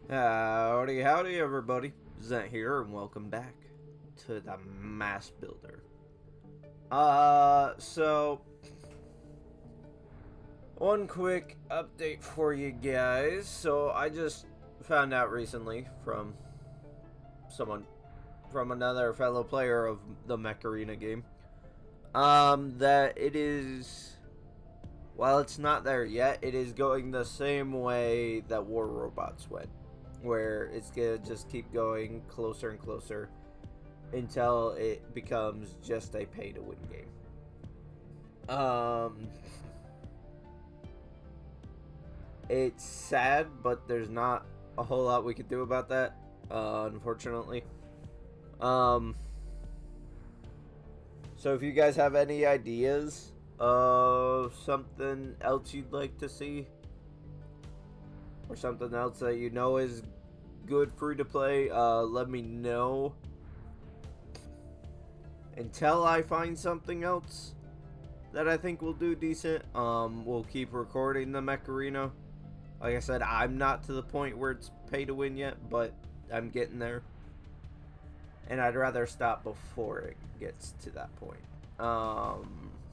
Howdy, howdy, everybody. Zent here, and welcome back to the M.A.S.S Builder. So one quick update for you guys. So I just found out recently from another fellow player of the Mech Arena game, that it is, while it's not there yet, it is going the same way that War Robots went, where it's gonna just keep going closer and closer until it becomes just a pay-to-win game. It's sad, but there's not a whole lot we could do about that, unfortunately. So if you guys have any ideas of something else you'd like to see, or something else that you know is good free to play, let me know. Until I find something else that I think will do decent, we'll keep recording the Mech Arena. Like I said, I'm not to the point where it's pay to win yet, but I'm getting there. And I'd rather stop before it gets to that point.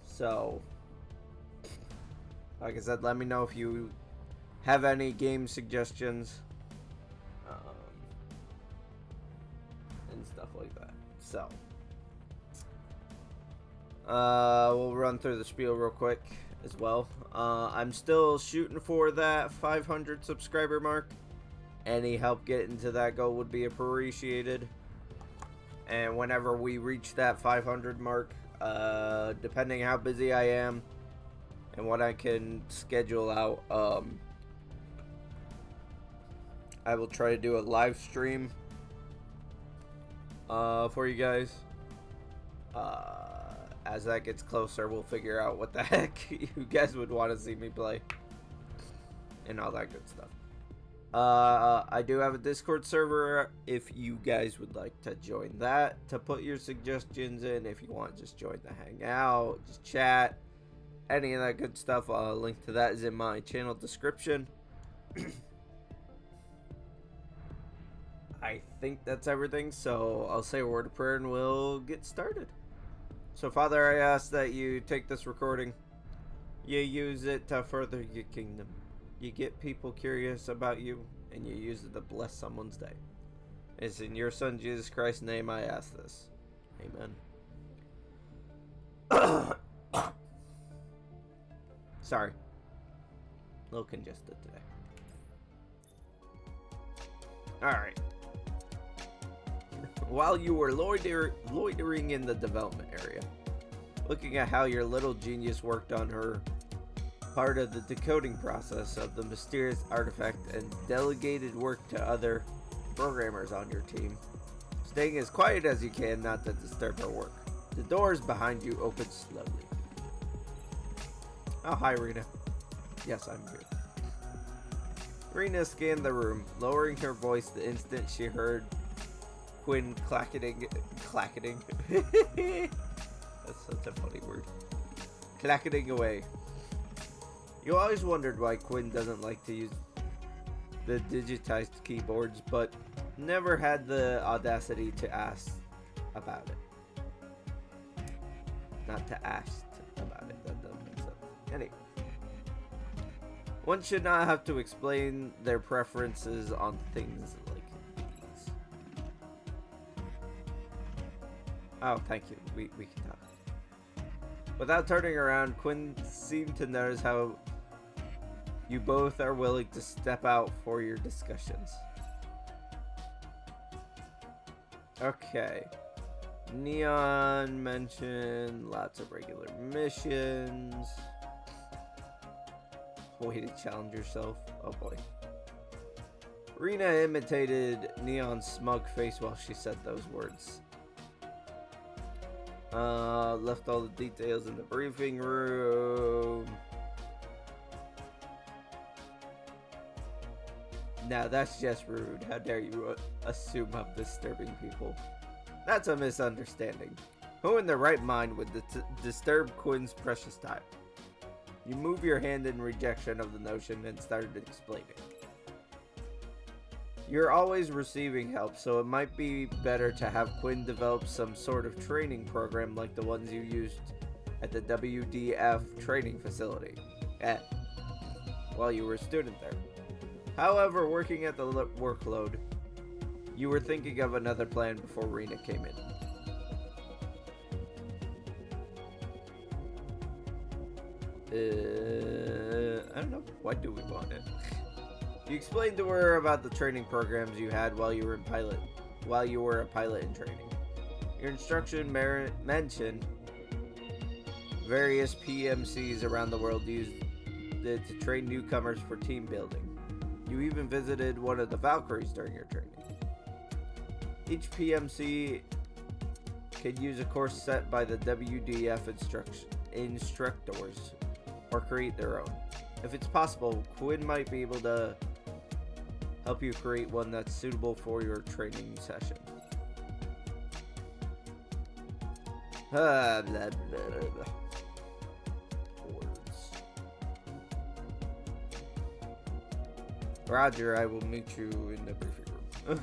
So, like I said, let me know if you have any game suggestions, and stuff like that. So, we'll run through the spiel real quick as well. I'm still shooting for that 500 subscriber mark. Any help getting to that goal would be appreciated. And whenever we reach that 500 mark, depending how busy I am and what I can schedule out, I will try to do a live stream for you guys. As that gets closer, we'll figure out what the heck you guys would want to see me play and all that good stuff. I do have a Discord server if you guys would like to join that to put your suggestions in. If you want, just join the hangout, just chat, any of that good stuff. A link to that is in my channel description. I think that's everything, so I'll say a word of prayer and we'll get started. So, Father, I ask that you take this recording, you use it to further your kingdom. You get people curious about you, and you use it to bless someone's day. It's in your Son, Jesus Christ's name, I ask this. Amen. Sorry. A little congested today. Alright. While you were loitering in the development area, looking at how your little genius worked on her part of the decoding process of the mysterious artifact and delegated work to other programmers on your team, staying as quiet as you can not to disturb her work. The doors behind you open slowly. Oh, hi, Rena. Yes, I'm here. Rena scanned the room, lowering her voice the instant she heard Quinn clacketing. That's such a funny word. Clacketing away. You always wondered why Quinn doesn't like to use the digitized keyboards, but never had the audacity to ask about it. Not to ask about it. That doesn't make sense. Anyway. One should not have to explain their preferences on things like these. Oh, thank you. We can talk. Without turning around, Quinn seemed to notice how you both are willing to step out for your discussions. Okay. Neon mentioned lots of regular missions. Way to challenge yourself. Oh boy. Rena imitated Neon's smug face while she said those words. Left all the details in the briefing room. Now that's just rude. How dare you assume I'm disturbing people? That's a misunderstanding. Who in their right mind would disturb Quinn's precious time? You move your hand in rejection of the notion and started explaining. You're always receiving help, so it might be better to have Quinn develop some sort of training program like the ones you used at the WDF training facility while you were a student there. However, working at the workload, you were thinking of another plan before Rena came in. I don't know. Why do we want it? You explained to her about the training programs you had while you were a pilot in training. Your instruction mentioned various PMCs around the world used it to train newcomers for team building. You even visited one of the Valkyries during your training. Each PMC can use a course set by the WDF instructors or create their own. If it's possible, Quinn might be able to help you create one that's suitable for your training session. Blah, blah, blah. Words. Roger, I will meet you in the briefing room.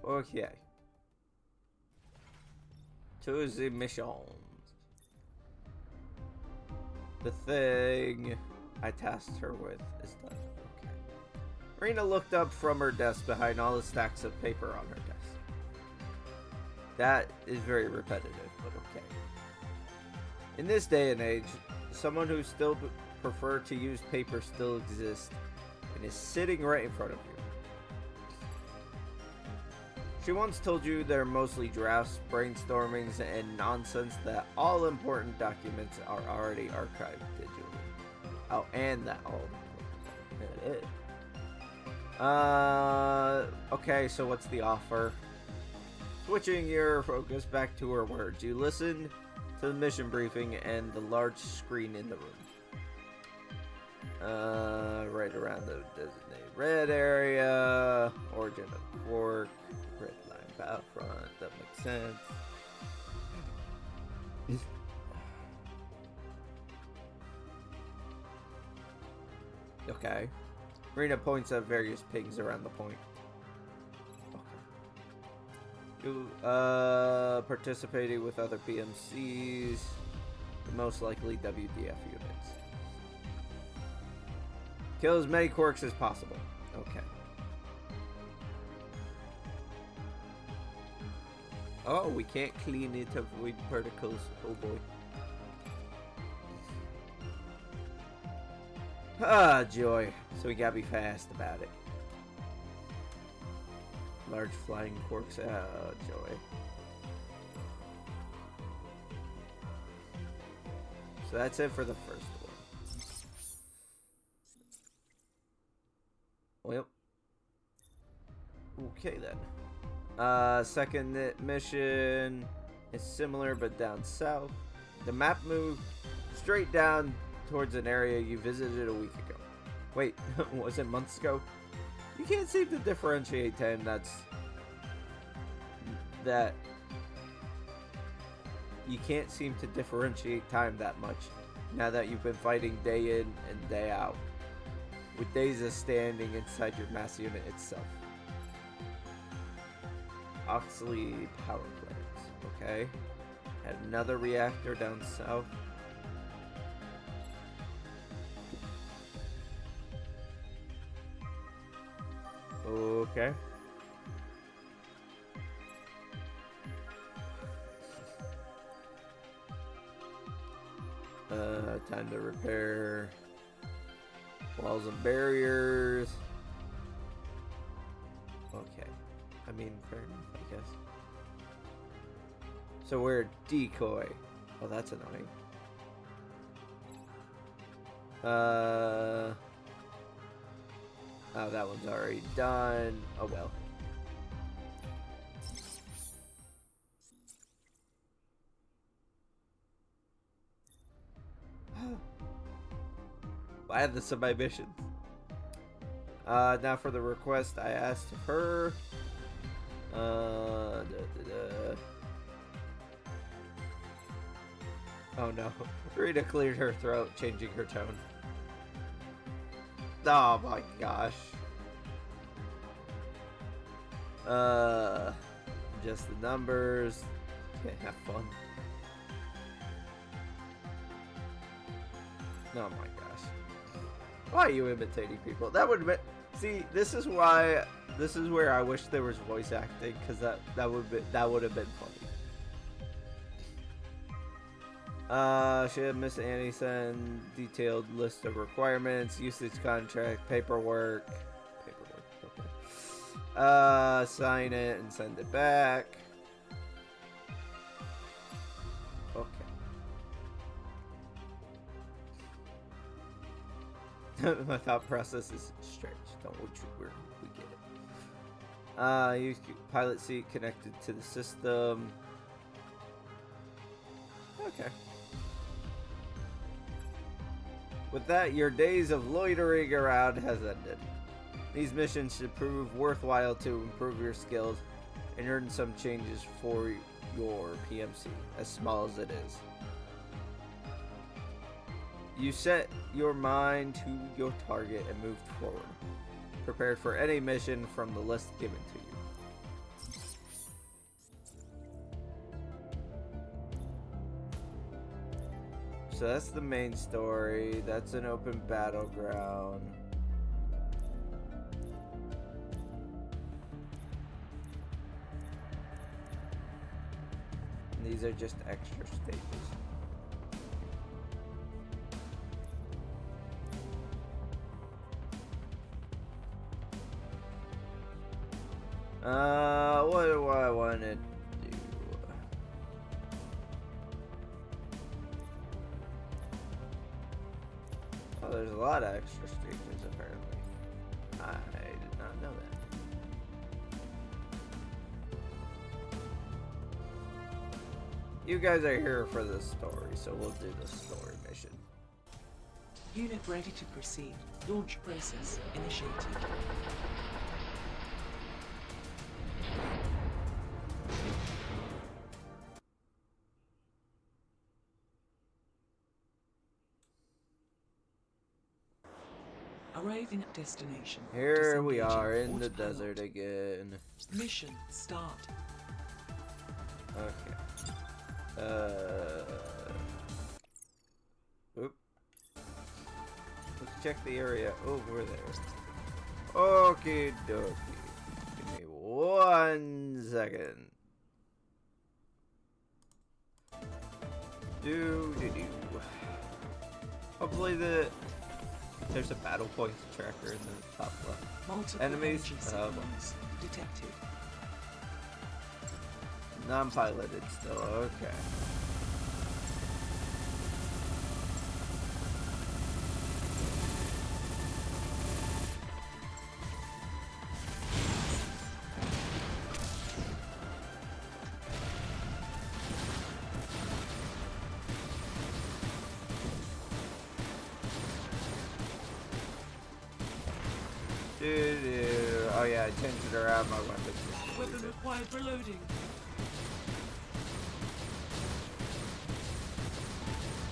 Okay. To the missions. The thing I tasked her with is done. Okay. Rena looked up from her desk behind all the stacks of paper on her desk. That is very repetitive, but okay. In this day and age, someone who still prefer to use paper still exists and is sitting right in front of you. She once told you they're mostly drafts, brainstormings, and nonsense, that all important documents are already archived digitally. Oh, and that all it is. Okay, so what's the offer? Switching your focus back to her words, you listen to the mission briefing and the large screen in the room. Right around the designated red area, origin of quark, red line battlefront, that makes sense. Okay. Rena points at various pings around the point. Okay. You, participating with other PMCs, most likely WDF units. Kill as many quarks as possible. Okay. Oh, we can't clean it to avoid particles. Oh boy. Ah, joy. So we gotta be fast about it. Large flying quarks. Ah, joy. So that's it for the first one. Well. Okay then. Second mission is similar but down south. The map moved straight down towards an area you visited a week ago. Wait, was it months ago? You can't seem to differentiate time you can't seem to differentiate time that much now that you've been fighting day in and day out, with Deja standing inside your mass unit itself. Oxley power plants. Okay. Had another reactor down south. Okay. Time to repair walls and barriers. Okay. I mean, fair enough, I guess. So we're a decoy. Oh, that's annoying. Oh, that one's already done. Oh well. I have this in my missions. Now for the request I asked of her. Oh no. Rita cleared her throat, changing her tone. Oh my gosh. Uh, just the numbers. Okay, have fun. Oh my gosh. Why are you imitating people? That would be... See, this is why... This is where I wish there was voice acting, because that would have been funny. Should Miss Annie send detailed list of requirements, usage contract, paperwork. Okay. Sign it and send it back. Okay. My thought process is strange. Don't we get it. Use pilot seat connected to the system. Okay. With that, your days of loitering around has ended. These missions should prove worthwhile to improve your skills and earn some changes for your PMC, as small as it is. You set your mind to your target and moved forward, prepared for any mission from the list given to you. So that's the main story. That's an open battleground. And these are just extra stages. What do I want to do? Oh, there's a lot of extra stages apparently. I did not know that. You guys are here for the story, so we'll do the story mission. Unit ready to proceed. Launch process initiated. Arriving at destination. Here we are in the desert again. Mission start. Okay. Oop. Let's check the area over there. Okie dokie. Give me 1 second. Do. Hopefully there's a battle points tracker in the top left. Multiple Enemies detected. Non-piloted still. Okay. Oh yeah, I changed it around my weapons. Weapon required for loading.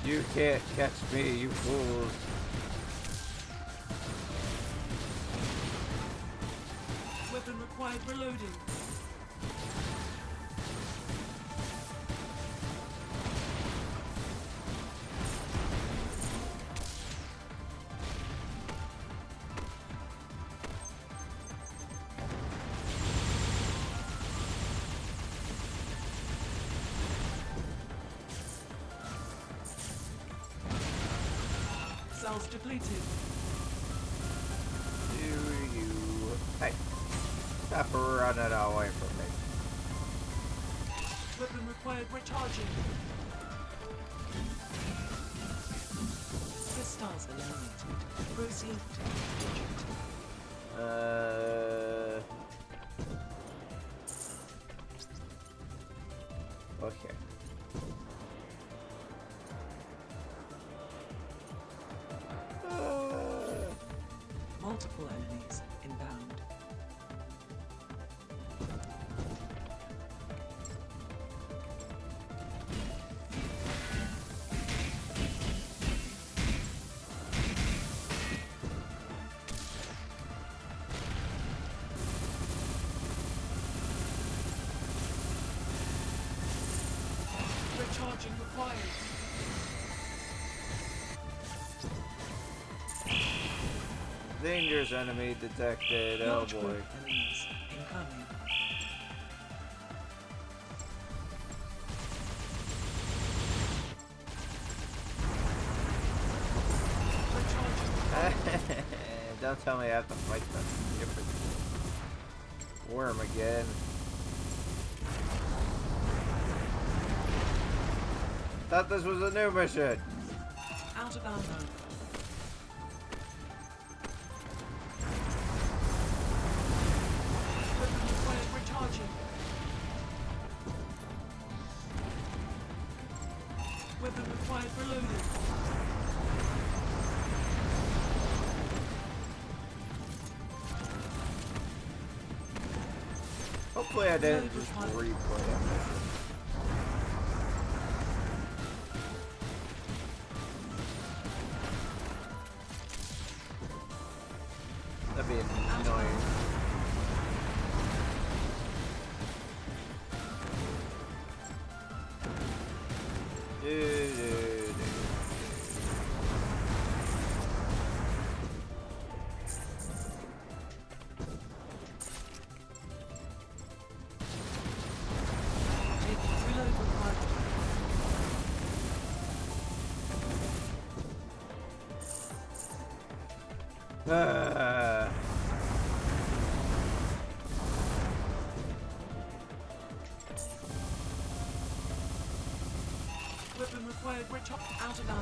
You can't catch me, you fools. Weapon required for loading. Cells depleted. Hey, stop running away from me. Weapon required recharging. Crystals eliminated. Proceed to objective. Okay. Multiple enemies inbound. acquired. Dangerous enemy detected. Oh Large boy. group enemies incoming. Recharging. Don't tell me I have to fight that stupid worm again. Thought this was a new mission. Out of ammo. Weapon required recharging. Weapon required reloading. Hopefully I didn't just replay it. That'd be annoying. Reload required. Weapon required recharge. Out of ammo.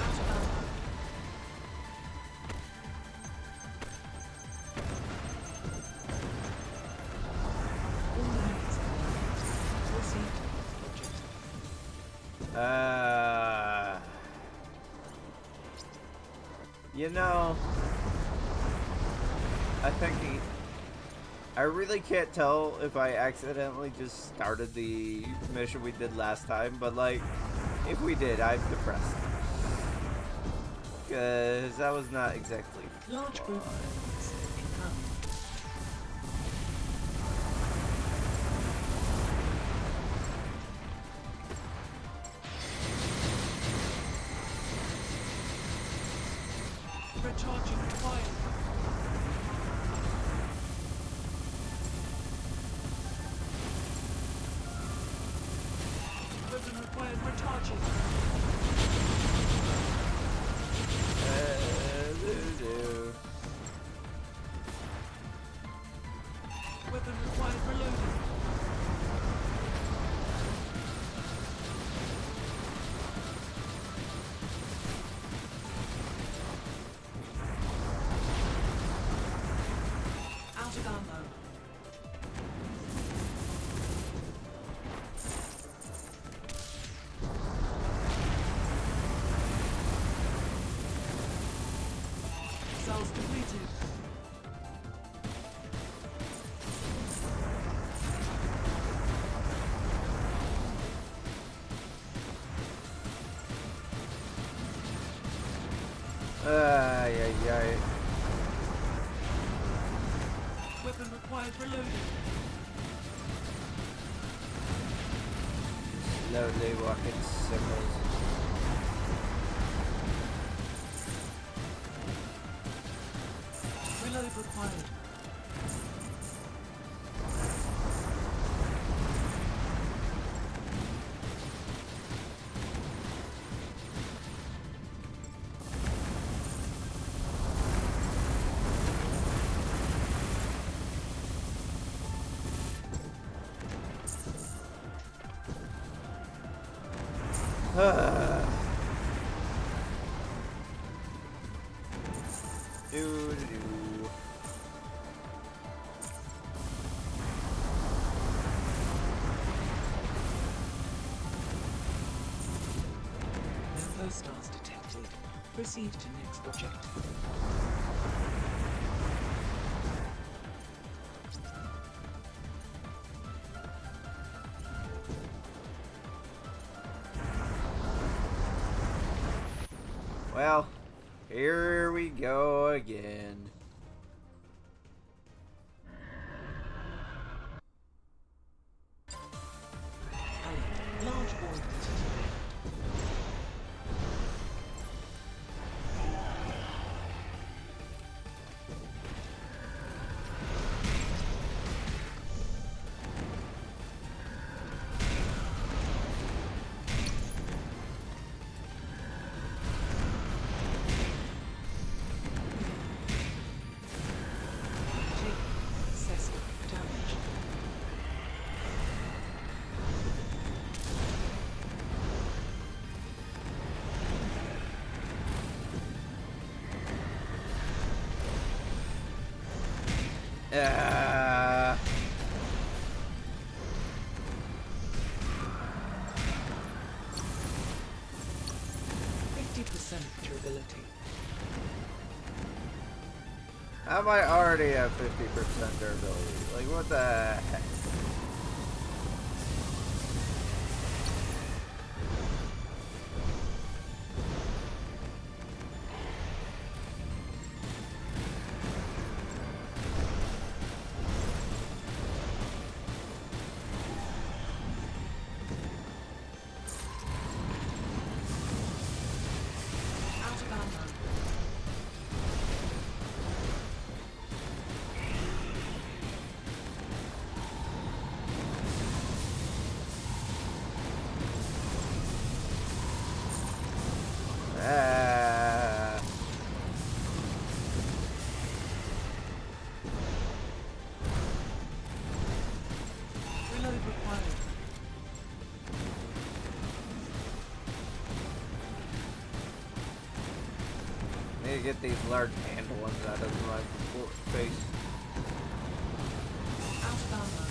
Out of ammo. All enemies eliminated. Proceed to next objective. You know, I think I really can't tell if I accidentally just started the mission we did last time, but like, if we did, I'm depressed. Because that was not exactly Large group of fun. enemies incoming. Recharging required. Weapon required recharging. Doo-doo. Weapon required reloading. Out of ammo. Cells completed. Ay, ay, ay. Weapon required reloading. Slowly walking circles. Reload required. Doo-doo-doo. No stars detected. Proceed to next objective. Well, Here we go again. Alert. Large order detected. Excessive damage. Ah. 50% durability. How am I already at 50% durability? Like, what the heck? Out of ammo. Ah. Reload required. Need to get these large hand ones out of my face. Out of ammo.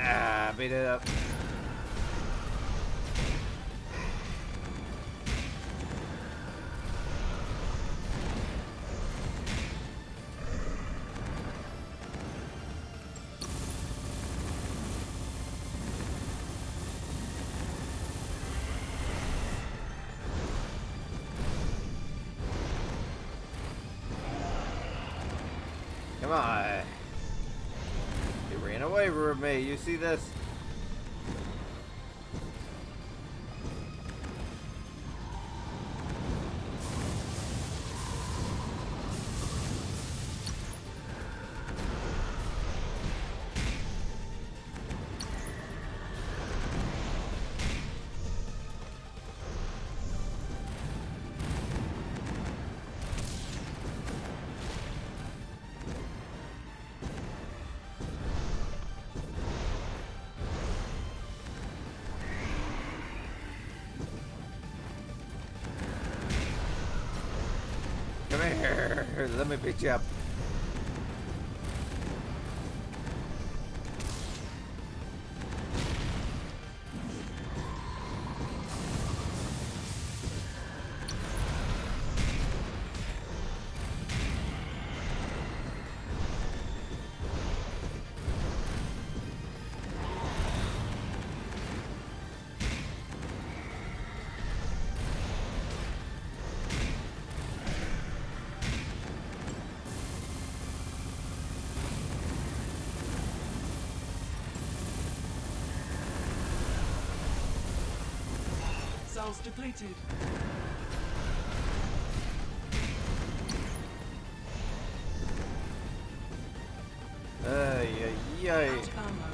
Ah, beat it up. Come on. He ran away from me. You see this? Come here. Let me beat you up. Cells depleted. Ay, ay, Out ay. of ammo.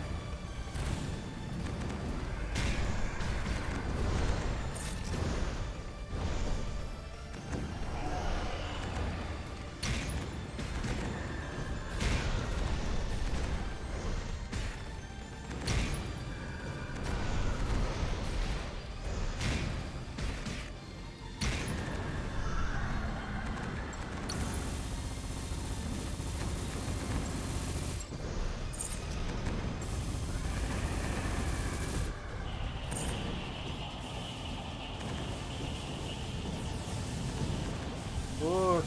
Okay.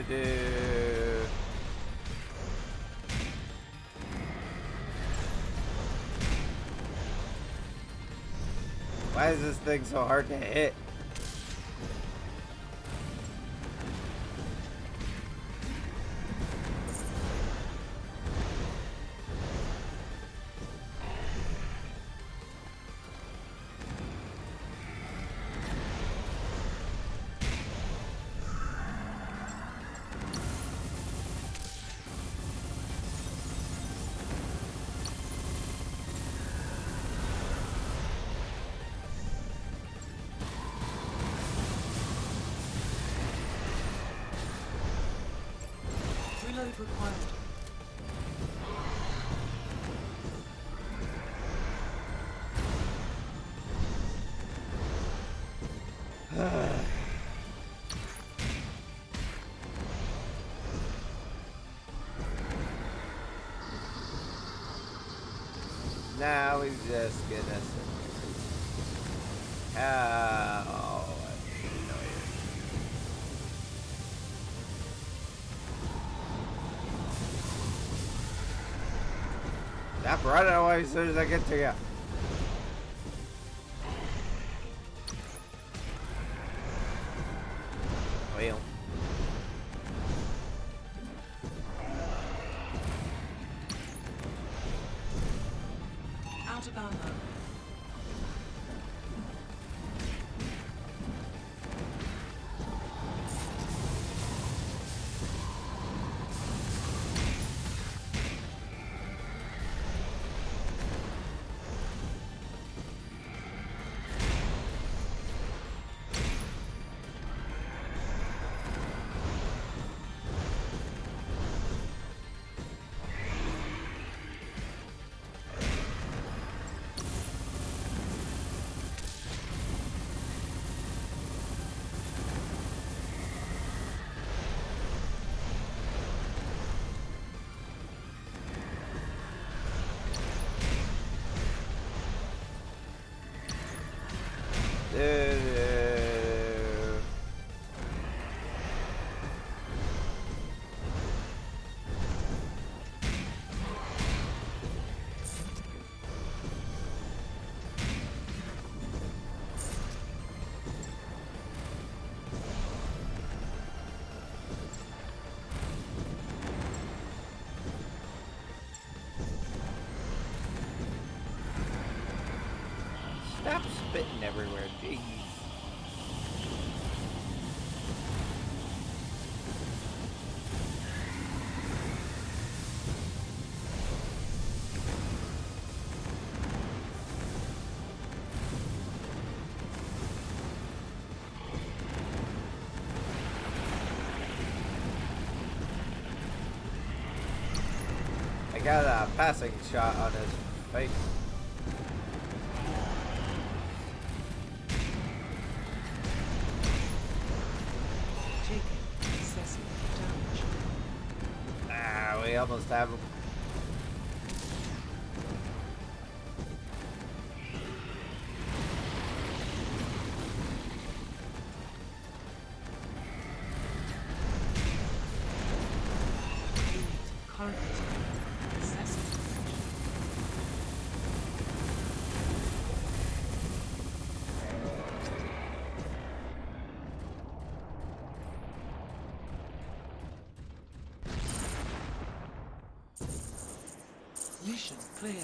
Do. Why is this thing so hard to hit? Reload required. Now he's just gonna. How annoying. Stop running away as soon as I get to you. Well. Out of ammo. Stop spitting everywhere, jeez. I got a passing shot on his face. Taking excessive damage. Ah, we almost have him. clear.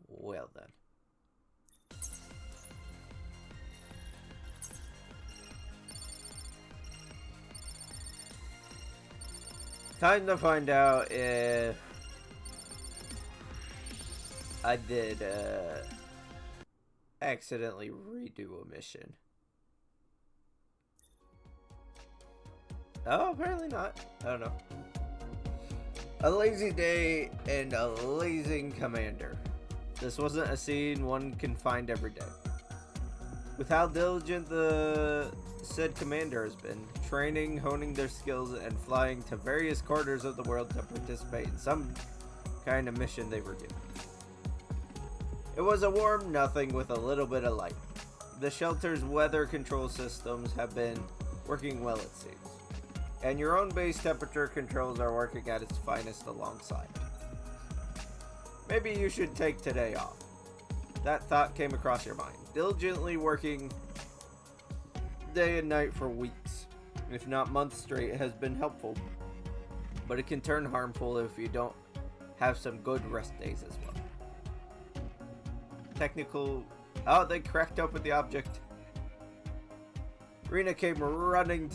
Well then. Time to find out if I did accidentally redo a mission. Oh, apparently not. I don't know. A lazy day and a lazy commander. This wasn't a scene one can find every day. With how diligent the said commander has been, training, honing their skills, and flying to various corners of the world to participate in some kind of mission they were given. It was a warm nothing with a little bit of light. The shelter's weather control systems have been working well, it seems. And your own base temperature controls are working at its finest alongside. Maybe you should take today off. That thought came across your mind. Diligently working day and night for weeks, if not months straight, has been helpful. But it can turn harmful if you don't have some good rest days as well. Technical... Oh, they cracked open the object. Rena came running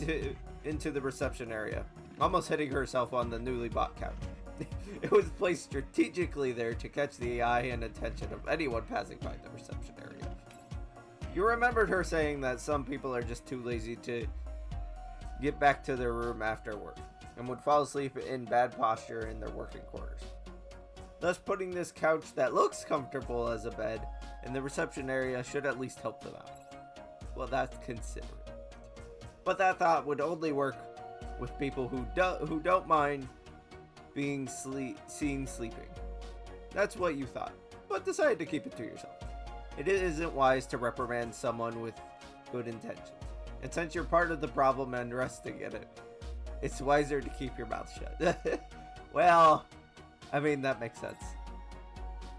into the reception area, almost hitting herself on the newly bought couch. It was placed strategically there to catch the eye and attention of anyone passing by the reception area. You remembered her saying that some people are just too lazy to get back to their room after work, and would fall asleep in bad posture in their working quarters. Thus, putting this couch that looks comfortable as a bed in the reception area should at least help them out. Well, that's considerate. But that thought would only work with people who don't mind being seen sleeping. That's what you thought, but decided to keep it to yourself. It isn't wise to reprimand someone with good intentions. And since you're part of the problem and resting in it, it's wiser to keep your mouth shut. Well, I mean, that makes sense.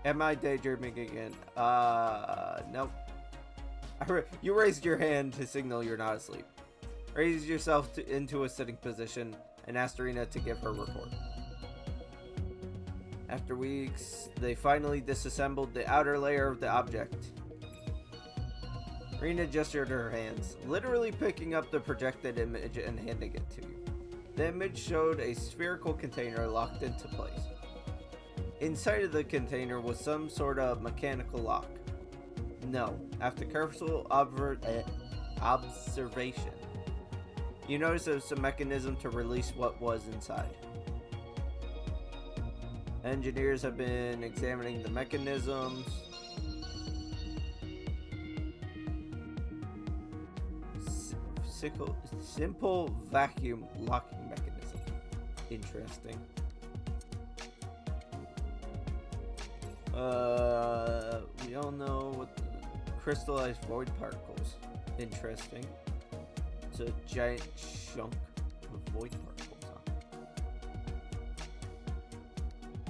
Am I daydreaming again? Nope. You raised your hand to signal you're not asleep. Raise yourself into a sitting position and asked Rena to give her report. After weeks, they finally disassembled the outer layer of the object. Rena gestured her hands, literally picking up the projected image and handing it to you. The image showed a spherical container locked into place. Inside of the container was some sort of mechanical lock. No, after careful observation, you noticed there was a mechanism to release what was inside. Engineers have been examining the mechanisms. Simple vacuum locking mechanism. Interesting. We all know what the crystallized void particles. Interesting. It's a giant chunk of void particles,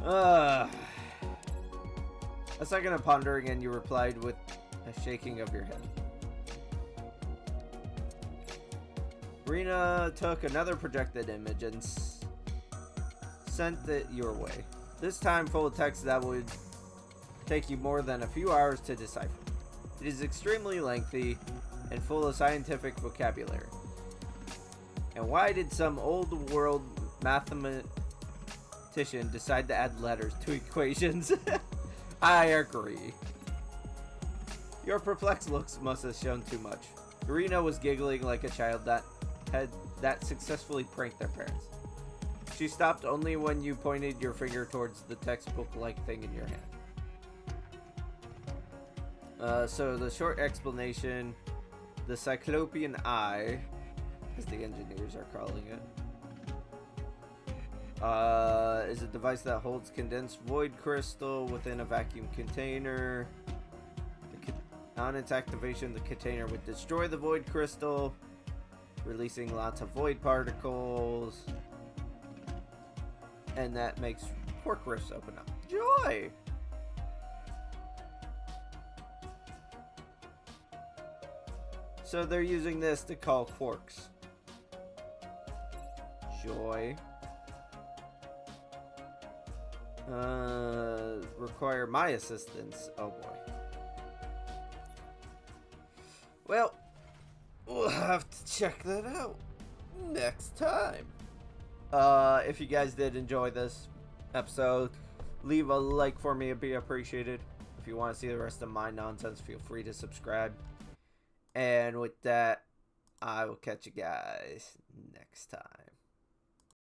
huh? A second of pondering and you replied with a shaking of your head. Rena took another projected image and sent it your way. This time full of text that would take you more than a few hours to decipher. It is extremely lengthy and full of scientific vocabulary. And why did some old world mathematician decide to add letters to equations? I agree. Your perplexed looks must have shown too much. Rena was giggling like a child that successfully pranked their parents. She stopped only when you pointed your finger towards the textbook-like thing in your hand. So the short explanation, the Cyclopean Eye, as the engineers are calling it, is a device that holds condensed void crystal within a vacuum container. On its activation, the container would destroy the void crystal, releasing lots of void particles, and that makes quark rifts open up. Joy! So they're using this to call quarks. Joy. Require my assistance. Oh boy. Well, we'll have to check that out next time. If you guys did enjoy this episode, leave a like for me, it'd be appreciated. If you want to see the rest of my nonsense, feel free to subscribe. And with that, I will catch you guys next time.